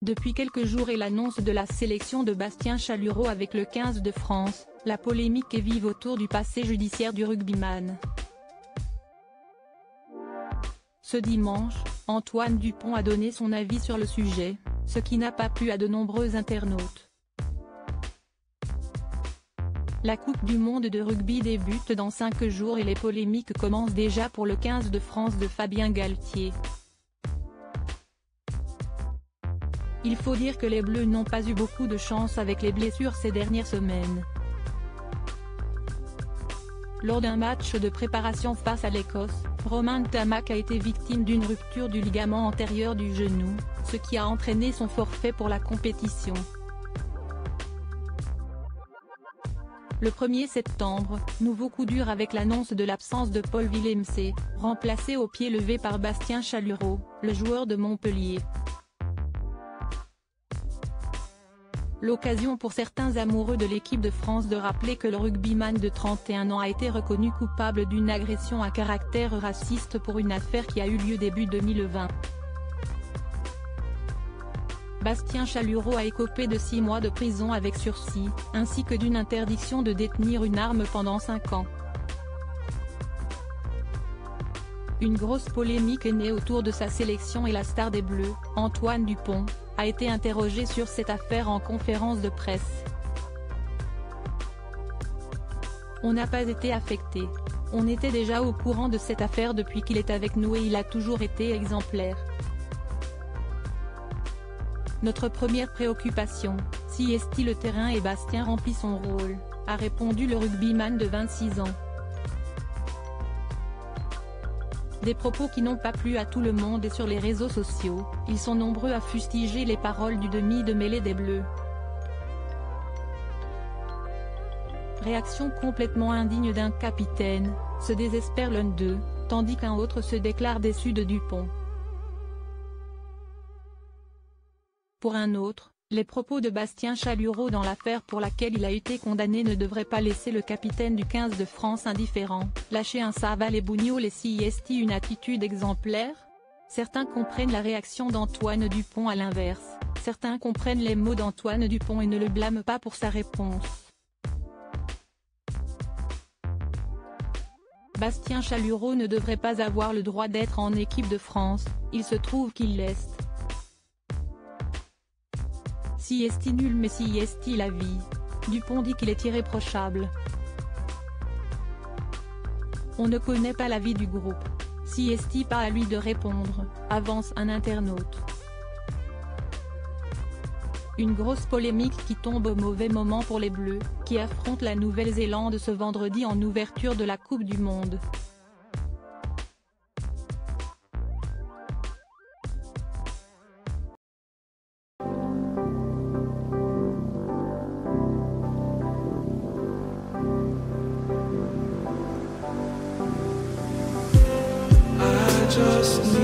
Depuis quelques jours et l'annonce de la sélection de Bastien Chalureau avec le 15 de France, la polémique est vive autour du passé judiciaire du rugbyman. Ce dimanche, Antoine Dupont a donné son avis sur le sujet, ce qui n'a pas plu à de nombreux internautes. La Coupe du monde de rugby débute dans 5 jours et les polémiques commencent déjà pour le 15 de France de Fabien Galthié. Il faut dire que les Bleus n'ont pas eu beaucoup de chance avec les blessures ces dernières semaines. Lors d'un match de préparation face à l'Écosse, Romain Ntamack a été victime d'une rupture du ligament antérieur du genou, ce qui a entraîné son forfait pour la compétition. Le 1er septembre, nouveau coup dur avec l'annonce de l'absence de Paul Villemc, remplacé au pied levé par Bastien Chalureau, le joueur de Montpellier. L'occasion pour certains amoureux de l'équipe de France de rappeler que le rugbyman de 31 ans a été reconnu coupable d'une agression à caractère raciste pour une affaire qui a eu lieu début 2020. Bastien Chalureau a écopé de 6 mois de prison avec sursis, ainsi que d'une interdiction de détenir une arme pendant 5 ans. Une grosse polémique est née autour de sa sélection et la star des Bleus, Antoine Dupont, a été interrogé sur cette affaire en conférence de presse. On n'a pas été affecté. On était déjà au courant de cette affaire depuis qu'il est avec nous et il a toujours été exemplaire. Notre première préoccupation, si est-il le terrain et Bastien remplit son rôle, a répondu le rugbyman de 26 ans. Des propos qui n'ont pas plu à tout le monde et sur les réseaux sociaux, ils sont nombreux à fustiger les paroles du demi de mêlée des Bleus. Réaction complètement indigne d'un capitaine, se désespère l'un d'eux, tandis qu'un autre se déclare déçu de Dupont. Pour un autre, les propos de Bastien Chalureau dans l'affaire pour laquelle il a été condamné ne devraient pas laisser le capitaine du 15 de France indifférent. Lâcher un Saval et Bougnoul et si est une attitude exemplaire? Certains comprennent la réaction d'Antoine Dupont à l'inverse, certains comprennent les mots d'Antoine Dupont et ne le blâment pas pour sa réponse. Bastien Chalureau ne devrait pas avoir le droit d'être en équipe de France, il se trouve qu'il l'est. Si est nul mais si est la vie. Dupont dit qu'il est irréprochable. On ne connaît pas la vie du groupe. Si est pas à lui de répondre, avance un internaute. Une grosse polémique qui tombe au mauvais moment pour les Bleus, qui affrontent la Nouvelle-Zélande ce vendredi en ouverture de la Coupe du monde. Just